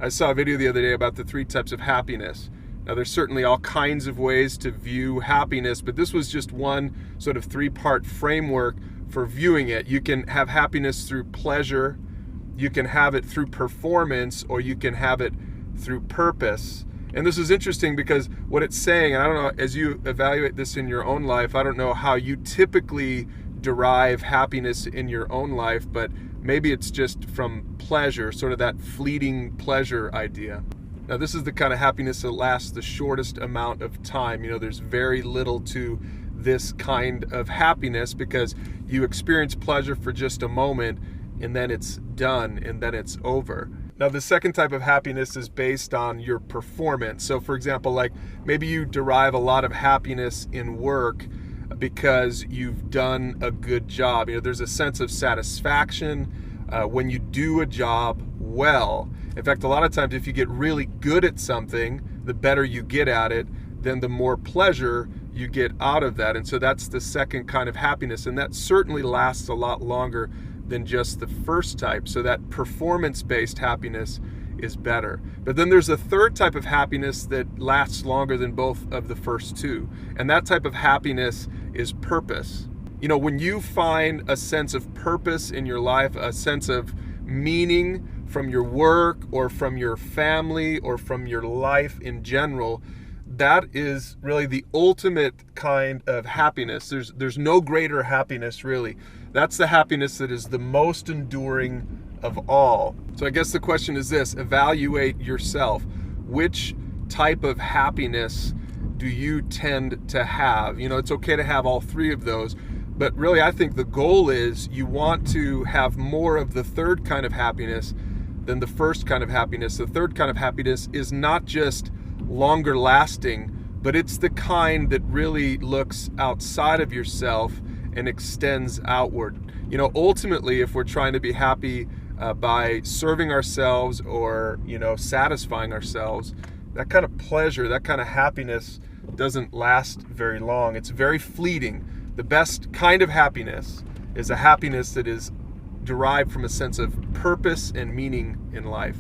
I saw a video the other day about the 3 types of happiness. Now, there's certainly all kinds of ways to view happiness, but this was just one sort of 3-part framework for viewing it. You can have happiness through pleasure, you can have it through performance, or you can have it through purpose. And this is interesting because what it's saying, and I don't know, as you evaluate this in your own life, I don't know how you typically derive happiness in your own life, but maybe it's just from pleasure, sort of that fleeting pleasure idea. Now, this is the kind of happiness that lasts the shortest amount of time. There's very little to this kind of happiness because you experience pleasure for just a moment and then it's done and then it's over. Now, the second type of happiness is based on your performance. So, for example, like maybe you derive a lot of happiness in work because you've done a good job. There's a sense of satisfaction when you do a job well. In fact, a lot of times if you get really good at something, the better you get at it, then the more pleasure you get out of that. And so that's the second kind of happiness. And that certainly lasts a lot longer than just the first type. So that performance-based happiness is better. But then there's a third type of happiness that lasts longer than both of the first two. And that type of happiness is purpose. When you find a sense of purpose in your life, a sense of meaning from your work or from your family or from your life in general, that is really the ultimate kind of happiness. There's no greater happiness, really. That's the happiness that is the most enduring of all. So I guess the question is this: evaluate yourself. Which type of happiness do you tend to have? It's okay to have all 3 of those, but really I think the goal is you want to have more of the third kind of happiness than the first kind of happiness. The third kind of happiness is not just longer lasting, but it's the kind that really looks outside of yourself and extends outward. Ultimately, if we're trying to be happy by serving ourselves or, satisfying ourselves, that kind of pleasure, that kind of happiness doesn't last very long. It's very fleeting. The best kind of happiness is a happiness that is derived from a sense of purpose and meaning in life.